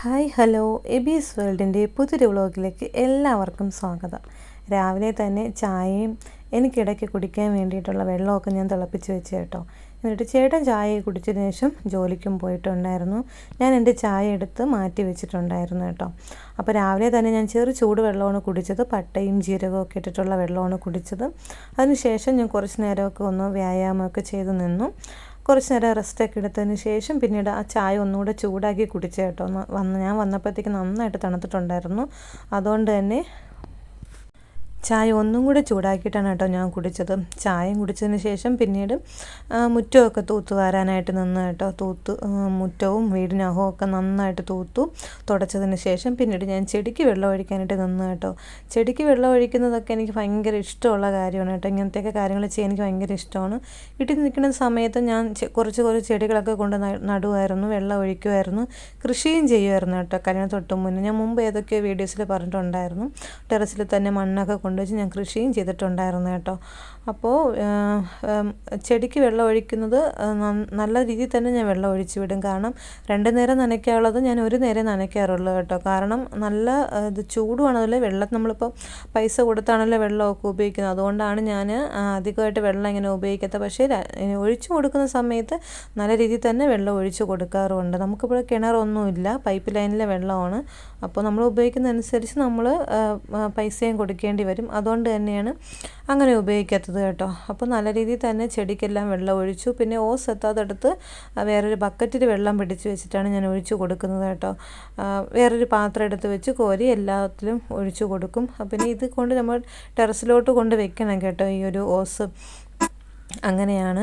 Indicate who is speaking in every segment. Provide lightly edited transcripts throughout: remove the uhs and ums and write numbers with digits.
Speaker 1: Hi hello എബീസ് വേൾഡിൻ്റെ പുതിയൊരു വ്ളോഗിലേക്ക് എല്ലാവർക്കും സ്വാഗതം. രാവിലെ തന്നെ ചായയും എനിക്കിടയ്ക്ക് കുടിക്കാൻ വേണ്ടിയിട്ടുള്ള വെള്ളമൊക്കെ ഞാൻ തിളപ്പിച്ച് വെച്ച് കേട്ടോ. എന്നിട്ട് ചേട്ടൻ ചായ കുടിച്ചതിന് ശേഷം ജോലിക്കും പോയിട്ടുണ്ടായിരുന്നു. ഞാൻ എൻ്റെ ചായ എടുത്ത് മാറ്റി വെച്ചിട്ടുണ്ടായിരുന്നു കേട്ടോ. അപ്പോൾ രാവിലെ തന്നെ ഞാൻ ചൂട് വെള്ളമാണ് കുടിച്ചത്. പട്ടയും ജീരകവും ഒക്കെ ഇട്ടിട്ടുള്ള വെള്ളമാണ് കുടിച്ചത്. അതിനുശേഷം ഞാൻ കുറച്ച് നേരമൊക്കെ ഒന്ന് വ്യായാമമൊക്കെ ചെയ്ത് നിന്നു. കുറച്ച് നേരം റെസ്റ്റൊക്കെ എടുത്തതിന് ശേഷം പിന്നീട് ആ ചായ ഒന്നുകൂടെ ചൂടാക്കി കുടിച്ച കേട്ടോ. ഞാൻ വന്നപ്പോഴത്തേക്ക് നന്നായിട്ട് തണുത്തിട്ടുണ്ടായിരുന്നു. അതുകൊണ്ട് തന്നെ ചായ ഒന്നും കൂടി ചൂടാക്കിയിട്ടാണ് കേട്ടോ ഞാൻ കുടിച്ചത്. ചായയും കുടിച്ചതിന് ശേഷം പിന്നീട് മുറ്റമൊക്കെ തൂത്ത് വാരാനായിട്ട് നിന്ന് കേട്ടോ. മുറ്റവും വീടിനകവും ഒക്കെ നന്നായിട്ട് തുടച്ചതിന് ശേഷം പിന്നീട് ഞാൻ ചെടിക്ക് വെള്ളം ഒഴിക്കാനായിട്ട് നിന്ന് കേട്ടോ. ചെടിക്ക് വെള്ളം ഒഴിക്കുന്നതൊക്കെ എനിക്ക് ഭയങ്കര ഇഷ്ടമുള്ള കാര്യമാണ് കേട്ടോ. ഇങ്ങനത്തെയൊക്കെ കാര്യങ്ങൾ ചെയ്യാൻ എനിക്ക് ഭയങ്കര ഇഷ്ടമാണ്. വീട്ടിൽ നിൽക്കുന്ന സമയത്ത് ഞാൻ കുറച്ച് ചെടികളൊക്കെ കൊണ്ട് നടുമായിരുന്നു, വെള്ളം ഒഴിക്കുമായിരുന്നു, കൃഷിയും ചെയ്യുമായിരുന്നു കേട്ടോ. കല്യാണം തൊട്ട് മുന്നേ ഞാൻ മുമ്പ് ഏതൊക്കെയോ വീഡിയോസിൽ പറഞ്ഞിട്ടുണ്ടായിരുന്നു. ടെറസിൽ തന്നെ മണ്ണൊക്കെ കൊണ്ടുവച്ച് ഞാൻ കൃഷിയും ചെയ്തിട്ടുണ്ടായിരുന്നു കേട്ടോ. അപ്പോൾ ചെടിക്ക് വെള്ളം ഒഴിക്കുന്നത് നല്ല രീതിയിൽ തന്നെ ഞാൻ വെള്ളം ഒഴിച്ചു വിടും. കാരണം 2 നേരം നനയ്ക്കാനുള്ളത് ഞാൻ 1 നേരം നനയ്ക്കാറുള്ളൂ കേട്ടോ. കാരണം നല്ല ഇത് ചൂടുമാണല്ലോ, വെള്ളം നമ്മളിപ്പോൾ പൈസ കൊടുത്താണല്ലോ വെള്ളമൊക്കെ ഉപയോഗിക്കുന്നത്. അതുകൊണ്ടാണ് ഞാൻ അധികമായിട്ട് വെള്ളം ഇങ്ങനെ ഉപയോഗിക്കാത്തത്. പക്ഷേ ഒഴിച്ചു കൊടുക്കുന്ന സമയത്ത് നല്ല രീതിയിൽ തന്നെ വെള്ളം ഒഴിച്ചു കൊടുക്കാറുമുണ്ട്. നമുക്കിവിടെ കിണറൊന്നുമില്ല, പൈപ്പ് ലൈനിലെ വെള്ളമാണ്. അപ്പോൾ നമ്മൾ ഉപയോഗിക്കുന്നതനുസരിച്ച് നമ്മൾ പൈസയും കൊടുക്കേണ്ടി വരും. അതുകൊണ്ട് തന്നെയാണ് അങ്ങനെ ഉപയോഗിക്കാത്തത് കേട്ടോ. അപ്പോൾ നല്ല രീതിയിൽ തന്നെ ചെടിക്കെല്ലാം വെള്ളം ഒഴിച്ചു. പിന്നെ ഓസ് എത്താതെടുത്ത് വേറൊരു ബക്കറ്റിൽ വെള്ളം പിടിച്ച് വെച്ചിട്ടാണ് ഞാൻ ഒഴിച്ചു കൊടുക്കുന്നത് കേട്ടോ. വേറൊരു പാത്രം എടുത്ത് വെച്ച് കോരി എല്ലാത്തിലും ഒഴിച്ചു കൊടുക്കും. പിന്നെ ഇത് കൊണ്ട് നമ്മൾ ടെറസിലോട്ട് കൊണ്ട് വെക്കണം കേട്ടോ, ഈ ഒരു ഓസ്. അങ്ങനെയാണ്,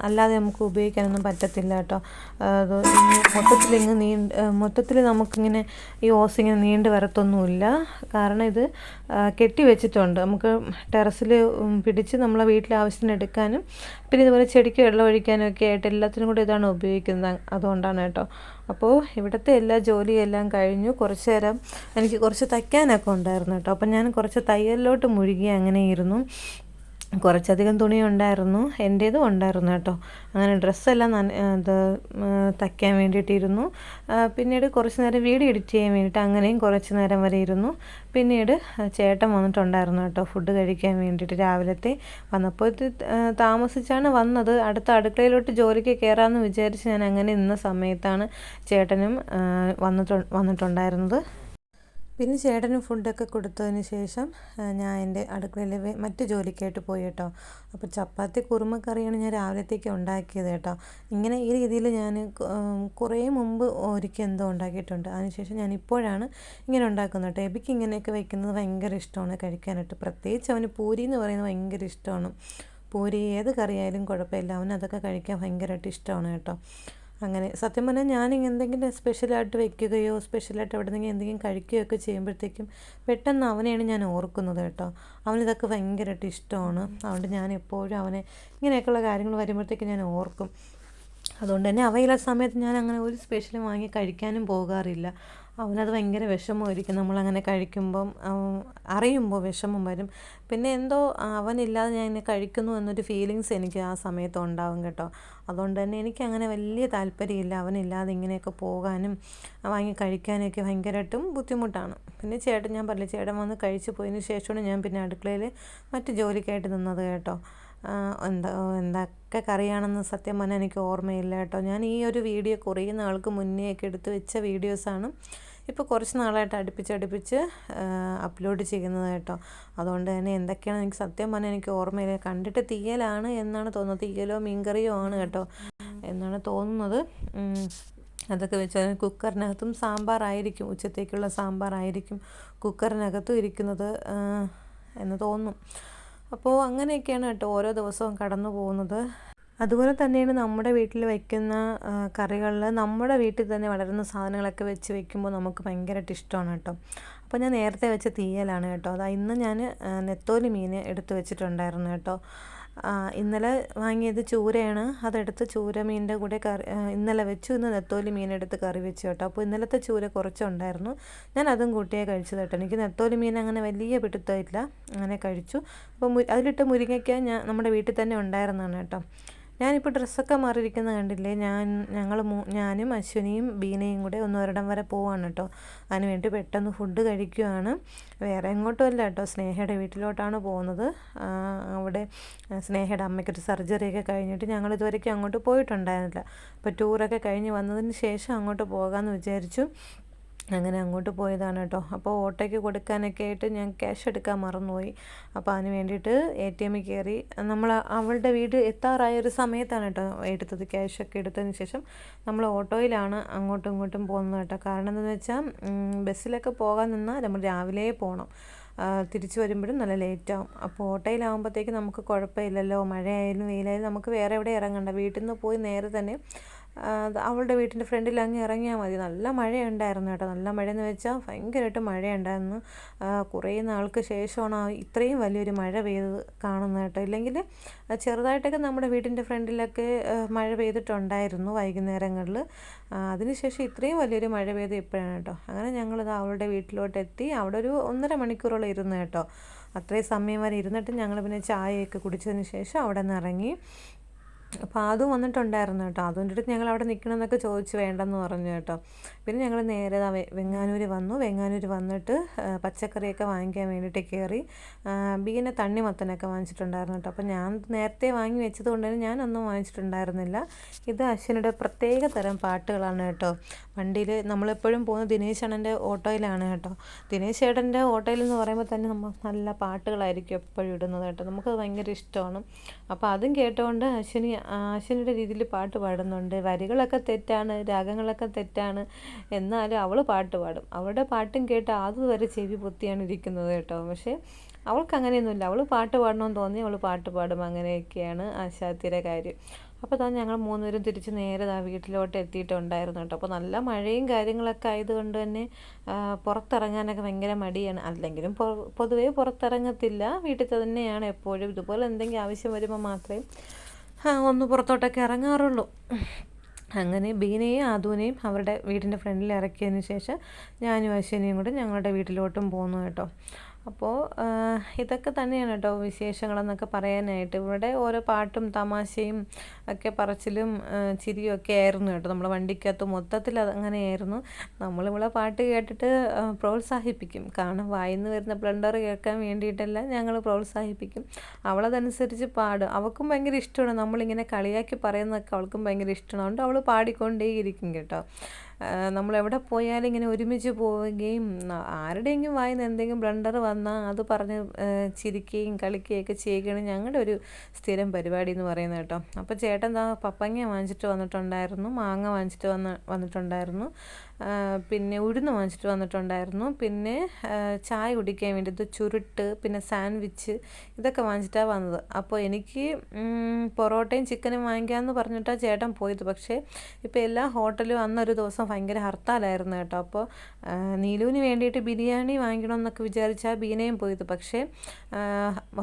Speaker 1: അല്ലാതെ നമുക്ക് ഉപയോഗിക്കാനൊന്നും പറ്റത്തില്ല കേട്ടോ. മൊത്തത്തിൽ നമുക്കിങ്ങനെ ഈ ഓസ് ഇങ്ങനെ നീണ്ട് വരത്തൊന്നുമില്ല. കാരണം ഇത് കെട്ടി വെച്ചിട്ടുണ്ട്. നമുക്ക് ടെറസിൽ പിടിച്ച് നമ്മളെ വീട്ടിലെ ആവശ്യത്തിന് എടുക്കാനും പിന്നെ ഇതുപോലെ ചെടിക്ക് വെള്ളം ഒഴിക്കാനും ഒക്കെ ആയിട്ട് എല്ലാത്തിനും കൂടി ഇതാണ് ഉപയോഗിക്കുന്നത്. അതുകൊണ്ടാണ് കേട്ടോ. അപ്പോൾ ഇവിടുത്തെ എല്ലാ ജോലിയെല്ലാം കഴിഞ്ഞു. കുറച്ച് നേരം എനിക്ക് കുറച്ച് തയ്ക്കാനൊക്കെ ഉണ്ടായിരുന്നു കേട്ടോ. അപ്പം ഞാൻ കുറച്ച് തയ്യലിലോട്ട് മുഴുകി അങ്ങനെ ഇരുന്നു. കുറച്ചധികം തുണി ഉണ്ടായിരുന്നു, എൻ്റേതും ഉണ്ടായിരുന്നു കേട്ടോ. അങ്ങനെ ഡ്രസ്സെല്ലാം തയ്ക്കാൻ വേണ്ടിയിട്ടിരുന്നു. പിന്നീട് കുറച്ച് നേരം വീഡിയോ എഡിറ്റ് ചെയ്യാൻ വേണ്ടിയിട്ട് അങ്ങനെയും കുറച്ച് നേരം വരെ ഇരുന്നു. പിന്നീട് ചേട്ടൻ വന്നിട്ടുണ്ടായിരുന്നു കേട്ടോ ഫുഡ് കഴിക്കാൻ വേണ്ടിയിട്ട്. രാവിലത്തെ വന്നപ്പോൾ താമസിച്ചാണ് വന്നത്. അടുത്ത അടുക്കളയിലോട്ട് ജോലിക്ക് കയറാമെന്ന് വിചാരിച്ച് ഞാൻ അങ്ങനെ നിന്ന സമയത്താണ് ചേട്ടനും വന്നിട്ടുണ്ടായിരുന്നത്. പിന്നെ ചേട്ടന് ഫുഡൊക്കെ കൊടുത്തതിന് ശേഷം ഞാൻ എൻ്റെ അടുക്കളയിലെ മറ്റ് ജോലിക്കായിട്ട് പോയി കേട്ടോ. അപ്പോൾ ചപ്പാത്തി കുറുമക്കറിയാണ് ഞാൻ രാവിലത്തേക്ക് ഉണ്ടാക്കിയത് കേട്ടോ. ഇങ്ങനെ ഈ രീതിയിൽ ഞാൻ കുറേ മുമ്പ് ഒരിക്കൽ എന്തോ ഉണ്ടാക്കിയിട്ടുണ്ട്. അതിനുശേഷം ഞാൻ ഇപ്പോഴാണ് ഇങ്ങനെ ഉണ്ടാക്കുന്നത് കേട്ടോ. എബിക്ക് ഇങ്ങനെയൊക്കെ വയ്ക്കുന്നത് ഭയങ്കര ഇഷ്ടമാണ് കഴിക്കാനായിട്ട്. പ്രത്യേകിച്ച് അവന് പൂരി എന്ന് പറയുന്നത് ഭയങ്കര ഇഷ്ടമാണ്. പൂരി ഏത് കറിയായാലും കുഴപ്പമില്ല, അവന് അതൊക്കെ കഴിക്കാൻ ഭയങ്കരമായിട്ട് ഇഷ്ടമാണ് കേട്ടോ. അങ്ങനെ സത്യം പറഞ്ഞാൽ ഞാൻ എന്തെങ്കിലും സ്പെഷ്യലായിട്ട് വെക്കുകയോ സ്പെഷ്യലായിട്ട് എവിടെന്നെങ്കിലും എന്തെങ്കിലും കഴിക്കുകയോ ഒക്കെ ചെയ്യുമ്പോഴത്തേക്കും പെട്ടെന്ന് അവനെയാണ് ഞാൻ ഓർക്കുന്നത് കേട്ടോ. അവനിതൊക്കെ ഭയങ്കരമായിട്ട് ഇഷ്ടമാണ്. അതുകൊണ്ട് ഞാൻ എപ്പോഴും അവനെ ഇങ്ങനെയൊക്കെയുള്ള കാര്യങ്ങൾ വരുമ്പോഴത്തേക്കും ഞാൻ ഓർക്കും. അതുകൊണ്ട് തന്നെ അവയിലുള്ള സമയത്ത് ഞാൻ അങ്ങനെ ഒരു സ്പെഷ്യലും വാങ്ങി കഴിക്കാനും പോകാറില്ല. അവനത് ഭയങ്കര വിഷമമായിരിക്കും നമ്മളങ്ങനെ കഴിക്കുമ്പം. അറിയുമ്പോൾ വിഷമം വരും. പിന്നെ എന്തോ അവനില്ലാതെ ഞാൻ ഇങ്ങനെ കഴിക്കുന്നു എന്നൊരു ഫീലിങ്സ് എനിക്ക് ആ സമയത്ത് ഉണ്ടാവും കേട്ടോ. അതുകൊണ്ട് തന്നെ എനിക്കങ്ങനെ വലിയ താല്പര്യമില്ല അവനില്ലാതെ ഇങ്ങനെയൊക്കെ പോകാനും വാങ്ങി കഴിക്കാനൊക്കെ ഭയങ്കരമായിട്ടും ബുദ്ധിമുട്ടാണ്. പിന്നെ ഞാൻ പറഞ്ഞില്ല, ചേട്ടൻ വന്ന് കഴിച്ച് പോയതിന് ശേഷമാണ് ഞാൻ പിന്നെ അടുക്കളയിൽ മറ്റ് ജോലിക്കായിട്ട് നിന്നത് കേട്ടോ. എന്തൊക്കെ കറിയാണെന്ന് സത്യം പറഞ്ഞാൽ എനിക്ക് ഓർമ്മയില്ല കേട്ടോ. ഞാൻ ഈ ഒരു വീഡിയോ കുറേ നാൾക്ക് മുന്നേ ഒക്കെ എടുത്ത് വെച്ച വീഡിയോസാണ് ഇപ്പോൾ കുറച്ച് നാളായിട്ട് അടുപ്പിച്ച് അപ്ലോഡ് ചെയ്യുന്നത് കേട്ടോ. അതുകൊണ്ട് തന്നെ എന്തൊക്കെയാണ് എനിക്ക് സത്യം പറഞ്ഞാൽ എനിക്ക് ഓർമ്മയില്ല. കണ്ടിട്ട് തീയലാണ് എന്നാണ് തോന്നുന്നത്. തീയലോ മീൻകറിയോ ആണ് കേട്ടോ എന്നാണ് തോന്നുന്നത്. അതൊക്കെ വെച്ചാൽ കുക്കറിനകത്തും സാമ്പാറായിരിക്കും, ഉച്ചത്തേക്കുള്ള സാമ്പാറായിരിക്കും കുക്കറിനകത്തും ഇരിക്കുന്നത് എന്ന് തോന്നുന്നു. അപ്പോൾ അങ്ങനെയൊക്കെയാണ് കേട്ടോ ഓരോ ദിവസവും കടന്നു പോകുന്നത്. അതുപോലെ തന്നെയാണ് നമ്മുടെ വീട്ടിൽ വയ്ക്കുന്ന കറികളിൽ നമ്മുടെ വീട്ടിൽ തന്നെ വളരുന്ന സാധനങ്ങളൊക്കെ വെച്ച് വയ്ക്കുമ്പോൾ നമുക്ക് ഭയങ്കരമായിട്ട് ഇഷ്ടമാണ് കേട്ടോ. അപ്പോൾ ഞാൻ നേരത്തെ വെച്ച തീയലാണ് കേട്ടോ. ഇന്ന് ഞാൻ നെത്തോലി മീൻ എടുത്ത് വെച്ചിട്ടുണ്ടായിരുന്നു കേട്ടോ. ഇന്നലെ വാങ്ങിയത് ചൂരയാണ്. അതെടുത്ത് ചൂര മീനിൻ്റെ കൂടെ ഇന്നലെ വെച്ചു. ഇന്ന് നെത്തോലി മീനെടുത്ത് കറി വെച്ചു കേട്ടോ. അപ്പോൾ ഇന്നലത്തെ ചൂര കുറച്ചുണ്ടായിരുന്നു, ഞാൻ അതും കൂട്ടിയേ കഴിച്ചത് കേട്ടോ. എനിക്ക് നെത്തോലി മീൻ അങ്ങനെ വലിയ പിടുത്തമില്ല, അങ്ങനെ കഴിച്ചു. അപ്പോൾ അതിലിട്ട് മുരിങ്ങയ്ക്ക നമ്മുടെ വീട്ടിൽ തന്നെ ഉണ്ടായിരുന്നതാണ് കേട്ടോ. ഞാനിപ്പോൾ ഡ്രസ്സൊക്കെ മാറിയിരിക്കുന്നത് കണ്ടില്ലേ, ഞാനും അശ്വിനിയും ബീനയും കൂടെ ഒരിടം വരെ പോവാണ് കേട്ടോ. അതിനുവേണ്ടി പെട്ടെന്ന് ഫുഡ് കഴിക്കുകയാണ്. വേറെ എങ്ങോട്ടും അല്ല കേട്ടോ, സ്നേഹയുടെ വീട്ടിലോട്ടാണ് പോകുന്നത്. അവിടെ സ്നേഹയുടെ അമ്മയ്ക്കൊരു സർജറിയൊക്കെ കഴിഞ്ഞിട്ട് ഞങ്ങൾ ഇതുവരെയ്ക്കും അങ്ങോട്ട് പോയിട്ടുണ്ടായിരുന്നില്ല. അപ്പോൾ ടൂറൊക്കെ കഴിഞ്ഞ് വന്നതിന് ശേഷം അങ്ങോട്ട് പോകാമെന്ന് വിചാരിച്ചു. അങ്ങനെ അങ്ങോട്ട് പോയതാണ് കേട്ടോ. അപ്പോൾ ഓട്ടോയ്ക്ക് കൊടുക്കാനൊക്കെ ആയിട്ട് ഞാൻ ക്യാഷ് എടുക്കാൻ മറന്നുപോയി. അപ്പോൾ അതിന് വേണ്ടിയിട്ട് ATM കയറി അവളുടെ വീട് എത്താറായ ഒരു സമയത്താണ് കേട്ടോ എടുത്തത്. ക്യാഷൊക്കെ എടുത്തതിന് ശേഷം നമ്മൾ ഓട്ടോയിലാണ് അങ്ങോട്ടും ഇങ്ങോട്ടും പോകുന്നത് കേട്ടോ. കാരണം എന്താണെന്ന് വെച്ചാൽ ബസ്സിലൊക്കെ പോകാൻ നിന്നാൽ നമ്മൾ രാവിലെ പോകണം, തിരിച്ചു വരുമ്പോഴും നല്ല ലേറ്റാവും. അപ്പോൾ ഓട്ടോയിലാകുമ്പോഴത്തേക്ക് നമുക്ക് കുഴപ്പമില്ലല്ലോ, മഴയായാലും വെയിലായാലും നമുക്ക് വേറെ എവിടെ ഇറങ്ങണ്ട, വീട്ടിൽ നിന്ന് പോയി നേരെ തന്നെ അവളുടെ വീട്ടിൻ്റെ ഫ്രണ്ടിൽ അങ്ങ് ഇറങ്ങിയാൽ മതി. നല്ല മഴയുണ്ടായിരുന്നു കേട്ടോ. നല്ല മഴയെന്ന് വെച്ചാൽ ഭയങ്കരമായിട്ട് മഴയുണ്ടായിരുന്നു. കുറേ നാൾക്ക് ശേഷമാണ് ഇത്രയും വലിയൊരു മഴ പെയ്ത് കാണുന്നത് കേട്ടോ. ഇല്ലെങ്കിൽ ചെറുതായിട്ടൊക്കെ നമ്മുടെ വീടിൻ്റെ ഫ്രണ്ടിലൊക്കെ മഴ പെയ്തിട്ടുണ്ടായിരുന്നു വൈകുന്നേരങ്ങളിൽ. അതിനുശേഷം ഇത്രയും വലിയൊരു മഴ പെയ്ത് ഇപ്പോഴാണ് കേട്ടോ. അങ്ങനെ ഞങ്ങളിത് അവളുടെ വീട്ടിലോട്ട് എത്തി. അവിടെ ഒരു 1.5 മണിക്കൂറോളം ഇരുന്ന് കേട്ടോ. അത്രയും സമയം വരെ ഇരുന്നിട്ട് ഞങ്ങൾ പിന്നെ ചായയൊക്കെ കുടിച്ചതിന് ശേഷം അവിടെ നിന്ന് ഇറങ്ങി. അപ്പോൾ അതും വന്നിട്ടുണ്ടായിരുന്നു കേട്ടോ. അതുകൊണ്ട് അടുത്ത് ഞങ്ങൾ അവിടെ നിൽക്കണമെന്നൊക്കെ ചോദിച്ച് വേണ്ടെന്ന് പറഞ്ഞു കേട്ടോ. പിന്നെ ഞങ്ങൾ നേരെ വെങ്ങാനൂർ വന്നു. വെങ്ങാനൂർ വന്നിട്ട് പച്ചക്കറിയൊക്കെ വാങ്ങിക്കാൻ വേണ്ടിയിട്ട് കയറി. ബീനെ തണ്ണിമത്തനൊക്കെ വാങ്ങിച്ചിട്ടുണ്ടായിരുന്നു കേട്ടോ. അപ്പോൾ ഞാൻ നേരത്തെ വാങ്ങി വെച്ചത് കൊണ്ട് തന്നെ ഞാനൊന്നും വാങ്ങിച്ചിട്ടുണ്ടായിരുന്നില്ല. ഇത് അശ്വിനിയുടെ പ്രത്യേക തരം പാട്ടുകളാണ് കേട്ടോ. വണ്ടിയിൽ നമ്മളെപ്പോഴും പോകുന്ന ദിനേശ് അണ്ണൻ്റെ ഓട്ടോയിലാണ് കേട്ടോ. ദിനേശ് ചേട്ടൻ്റെ ഓട്ടോയിൽ എന്ന് പറയുമ്പോൾ തന്നെ നമ്മൾ നല്ല പാട്ടുകളായിരിക്കും എപ്പോഴും ഇടുന്നത് കേട്ടോ. നമുക്കത് ഭയങ്കര ഇഷ്ടമാണ്. അപ്പോൾ അതും കേട്ടുകൊണ്ട് അശ്വിനിയുടെ രീതിയിൽ പാട്ട് പാടുന്നുണ്ട്. വരികളൊക്കെ തെറ്റാണ്, രാഗങ്ങളൊക്കെ തെറ്റാണ്, എന്നാലും അവൾ പാട്ട് പാടും. അവളുടെ പാട്ടും കേട്ട് അതുവരെ ചെവി പൊത്തിയാണ് ഇരിക്കുന്നത് കേട്ടോ. പക്ഷേ അവൾക്ക് അങ്ങനെയൊന്നുമില്ല. അവൾ പാട്ട് പാടണമെന്ന് തോന്നി അവൾ പാട്ട് പാടും. അങ്ങനെയൊക്കെയാണ് ആശാത്തിയുടെ കാര്യം. അപ്പോൾ ഞങ്ങൾ 3 പേരും തിരിച്ച് നേരെ വീട്ടിലോട്ട് എത്തിയിട്ടുണ്ടായിരുന്നു കേട്ടോ. അപ്പോൾ നല്ല മഴയും കാര്യങ്ങളൊക്കെ ആയതുകൊണ്ട് തന്നെ പുറത്തിറങ്ങാനൊക്കെ ഭയങ്കര മടിയാണ്. അല്ലെങ്കിലും പൊതുവേ പുറത്തിറങ്ങത്തില്ല, വീട്ടിൽ തന്നെയാണ് എപ്പോഴും. ഇതുപോലെ എന്തെങ്കിലും ആവശ്യം വരുമ്പോൾ മാത്രമേ ഒന്ന് പുറത്തോട്ടൊക്കെ ഇറങ്ങാറുള്ളൂ. അങ്ങനെ ബീനയും ആദൂനെയും അവരുടെ വീടിൻ്റെ ഫ്രണ്ടിൽ ഇറക്കിയതിന് ശേഷം ഞാനും അശ്വിനിയും കൂടെ ഞങ്ങളുടെ വീട്ടിലോട്ടും പോന്നു കേട്ടോ. അപ്പോൾ ഇതൊക്കെ തന്നെയാണ് കേട്ടോ വിശേഷങ്ങളെന്നൊക്കെ പറയാനായിട്ട്. ഇവിടെ ഓരോ പാട്ടും തമാശയും ഒക്കെ പറച്ചിലും ചിരിയും ഒക്കെ ആയിരുന്നു കേട്ടോ. നമ്മളെ വണ്ടിക്കകത്ത് മൊത്തത്തിൽ അതങ്ങനെയായിരുന്നു. നമ്മളിവിടെ പാട്ട് കേട്ടിട്ട് പ്രോത്സാഹിപ്പിക്കും. കാരണം വായിന്ന് വരുന്ന ബ്ലണ്ടർ കേൾക്കാൻ വേണ്ടിയിട്ടല്ല, ഞങ്ങൾ പ്രോത്സാഹിപ്പിക്കും. അവളതനുസരിച്ച് പാടും. അവൾക്കും ഭയങ്കര ഇഷ്ടമാണ് നമ്മളിങ്ങനെ കളിയാക്കി പറയുന്നതൊക്കെ. അവൾക്കും ഭയങ്കര ഇഷ്ടമാണ്. അതുകൊണ്ട് അവൾ പാടിക്കൊണ്ടേയിരിക്കും കേട്ടോ. നമ്മളെവിടെ പോയാലും ഇങ്ങനെ ഒരുമിച്ച് പോവുകയും ആരുടെയെങ്കിലും വായിന്ന് എന്തെങ്കിലും ബ്ലണ്ടർ വന്നാൽ അത് പറഞ്ഞ് ചിരിക്കുകയും കളിക്കുകയൊക്കെ ചെയ്യുകയാണ് ഞങ്ങളുടെ ഒരു സ്ഥിരം പരിപാടി എന്ന് പറയുന്നത് കേട്ടോ. അപ്പോൾ ചേട്ടൻ പപ്പങ്ങ വാങ്ങിച്ചിട്ട് വന്നിട്ടുണ്ടായിരുന്നു, മാങ്ങ വാങ്ങിച്ചിട്ട് വന്നിട്ടുണ്ടായിരുന്നു, പിന്നെ ഉഴുന്ന് വാങ്ങിച്ചിട്ട് വന്നിട്ടുണ്ടായിരുന്നു, പിന്നെ ചായ കുടിക്കാൻ വേണ്ടിയിട്ട് ചുരുട്ട്, പിന്നെ സാൻഡ്വിച്ച്, ഇതൊക്കെ വാങ്ങിച്ചിട്ടാണ് വന്നത്. അപ്പോൾ എനിക്ക് പൊറോട്ടയും ചിക്കനും വാങ്ങിക്കാമെന്ന് പറഞ്ഞിട്ടാണ് ചേട്ടൻ പോയത്. പക്ഷേ ഇപ്പോൾ എല്ലാ ഹോട്ടലും അന്നൊരു ദിവസം ഭയങ്കര ഹർത്താലായിരുന്നു കേട്ടോ. അപ്പോൾ നീലുവിന് വേണ്ടിയിട്ട് ബിരിയാണി വാങ്ങിക്കണമെന്നൊക്കെ വിചാരിച്ചാൽ ബീനയും പോയത്. പക്ഷേ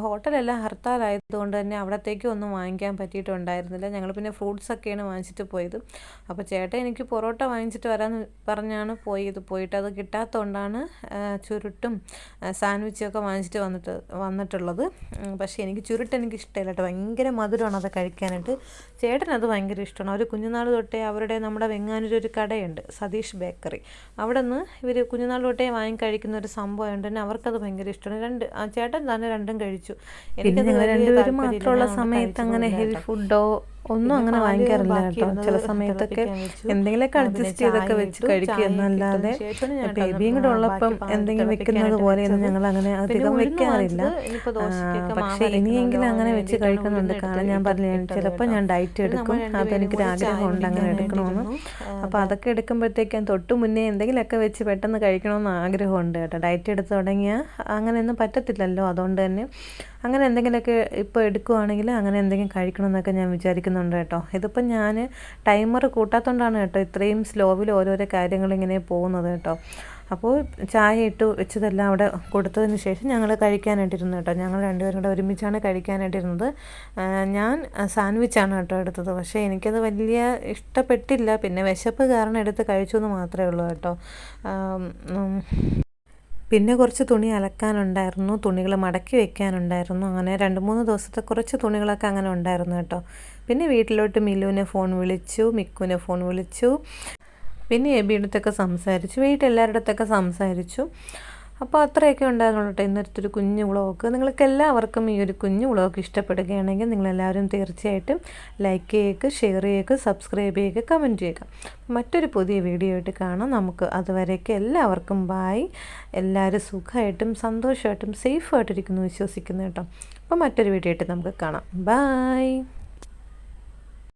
Speaker 1: ഹോട്ടലെല്ലാം ഹർത്താലായതുകൊണ്ട് തന്നെ അവിടത്തേക്കും ഒന്നും വാങ്ങിക്കാൻ പറ്റിയിട്ടുണ്ടായിരുന്നില്ല. ഞങ്ങൾ പിന്നെ ഫ്രൂട്ട്സൊക്കെയാണ് വാങ്ങിച്ചിട്ട് പോയത്. അപ്പോൾ ചേട്ടൻ എനിക്ക് പൊറോട്ട വാങ്ങിച്ചിട്ട് വരാമെന്ന് പറഞ്ഞാണ് പോയിട്ട് അത് കിട്ടാത്തതുകൊണ്ടാണ് ചുരുട്ടും സാൻഡ്വിച്ചും ഒക്കെ വാങ്ങിച്ചിട്ട് വന്നിട്ടുള്ളത്. പക്ഷേ എനിക്ക് ചുരുട്ട് എനിക്ക് ഇഷ്ടമില്ല കേട്ടോ. ഭയങ്കര മധുരമാണ് അത് കഴിക്കാനായിട്ട്. ചേട്ടനത് ഭയങ്കര ഇഷ്ടമാണ്. അവർ കുഞ്ഞുനാൾ തൊട്ടേ അവരുടെ നമ്മുടെ വെങ്ങാനൂരൊരു കടയുണ്ട്, സതീഷ് ബേക്കറി. അവിടെ നിന്ന് ഇവർ കുഞ്ഞുനാൾ തൊട്ടേ വാങ്ങി കഴിക്കുന്ന ഒരു സംഭവമുണ്ട് തന്നെ. അവർക്കത് ഭയങ്കര ഇഷ്ടമാണ്. ചേട്ടൻ തന്നെ രണ്ടും കഴിച്ചു. എനിക്കത് രണ്ടുപേരും മാത്രമുള്ള സമയത്ത് അങ്ങനെ ഹെവി ഫുഡോ ഒന്നും അങ്ങനെ വാങ്ങിക്കാറില്ല കേട്ടോ. ചില സമയത്തൊക്കെ എന്തെങ്കിലുമൊക്കെ അഡ്ജസ്റ്റ് ചെയ്തൊക്കെ വെച്ച് കഴിക്കുക എന്നല്ലാതെ ബേബിയും കൂടെ ഉള്ളപ്പം എന്തെങ്കിലും വെക്കുന്നത് പോലെയൊന്നും ഞങ്ങൾ അങ്ങനെ അധികം വെക്കാറില്ല. പക്ഷേ ഇനിയെങ്കിലും അങ്ങനെ വെച്ച് കഴിക്കുന്നുണ്ട്. കാരണം ഞാൻ പറഞ്ഞു ചിലപ്പോൾ ഞാൻ ഡയറ്റ് എടുക്കും. അതെനിക്കൊരു ആഗ്രഹമുണ്ട് അങ്ങനെ എടുക്കണമെന്ന്. അപ്പോൾ അതൊക്കെ എടുക്കുമ്പോഴത്തേക്കും തൊട്ട് മുന്നേ എന്തെങ്കിലുമൊക്കെ വെച്ച് പെട്ടെന്ന് കഴിക്കണമെന്ന് ആഗ്രഹമുണ്ട് കേട്ടോ. ഡയറ്റ് എടുത്ത് തുടങ്ങിയാൽ അങ്ങനെയൊന്നും പറ്റത്തില്ലല്ലോ. അതുകൊണ്ട് തന്നെ അങ്ങനെ എന്തെങ്കിലുമൊക്കെ ഇപ്പോൾ എടുക്കുവാണെങ്കിൽ അങ്ങനെ എന്തെങ്കിലും കഴിക്കണമെന്നൊക്കെ ഞാൻ വിചാരിക്കുന്നുണ്ട് കേട്ടോ. ഇതിപ്പം ഞാൻ ടൈമർ കൂട്ടാത്തതുകൊണ്ടാണ് കേട്ടോ ഇത്രയും സ്ലോവിൽ ഓരോരോ കാര്യങ്ങളിങ്ങനെ പോകുന്നത് കേട്ടോ. അപ്പോൾ ചായ ഇട്ട് വെച്ചതെല്ലാം അവിടെ കൊടുത്തതിന് ശേഷം ഞങ്ങൾ കഴിക്കാനായിട്ടിരുന്നു കേട്ടോ. ഞങ്ങൾ രണ്ടുപേരും കൂടെ ഒരുമിച്ചാണ് കഴിക്കാനായിട്ടിരുന്നത്. ഞാൻ സാൻഡ്വിച്ചാണ് കേട്ടോ എടുത്തത്. പക്ഷേ എനിക്കത് വലിയ ഇഷ്ടപ്പെട്ടില്ല. പിന്നെ വിശപ്പ് കാരണം എടുത്ത് കഴിച്ചു എന്ന് മാത്രമേ ഉള്ളൂ കേട്ടോ. പിന്നെ കുറച്ച് തുണി അലക്കാനുണ്ടായിരുന്നു, തുണികൾ മടക്കി വെക്കാനുണ്ടായിരുന്നു. അങ്ങനെ 2-3 ദിവസത്തെ കുറച്ച് തുണികളൊക്കെ അങ്ങനെ ഉണ്ടായിരുന്നു കേട്ടോ. പിന്നെ വീട്ടിലോട്ട് മിലുവിനെ ഫോൺ വിളിച്ചു, മിക്കുവിനെ ഫോൺ വിളിച്ചു, പിന്നെ എബിയുടെ അടുത്തൊക്കെ സംസാരിച്ചു, വീട്ടിലെല്ലാവരുടെ അടുത്തൊക്കെ സംസാരിച്ചു. അപ്പോൾ അത്രയൊക്കെ ഉണ്ടായിരുന്നുള്ളൂ കേട്ടോ ഇന്നത്തെ ഒരു കുഞ്ഞു വ്ളോഗ്. നിങ്ങൾക്ക് എല്ലാവർക്കും ഈ ഒരു കുഞ്ഞു വ്ളോഗ് ഇഷ്ടപ്പെടുകയാണെങ്കിൽ നിങ്ങളെല്ലാവരും തീർച്ചയായിട്ടും ലൈക്ക് ചെയ്യുക, ഷെയർ ചെയ്യുക, സബ്സ്ക്രൈബ് ചെയ്യുക, കമൻറ്റ് ചെയ്യുക. മറ്റൊരു പുതിയ വീഡിയോ ആയിട്ട് കാണാം നമുക്ക്. അതുവരേക്ക് എല്ലാവർക്കും ബായ്. എല്ലാവരും സുഖമായിട്ടും സന്തോഷമായിട്ടും സേഫായിട്ടിരിക്കുന്നു വിശ്വസിക്കുന്നു കേട്ടോ. അപ്പോൾ മറ്റൊരു വീഡിയോ ആയിട്ട് നമുക്ക് കാണാം. ബായ്.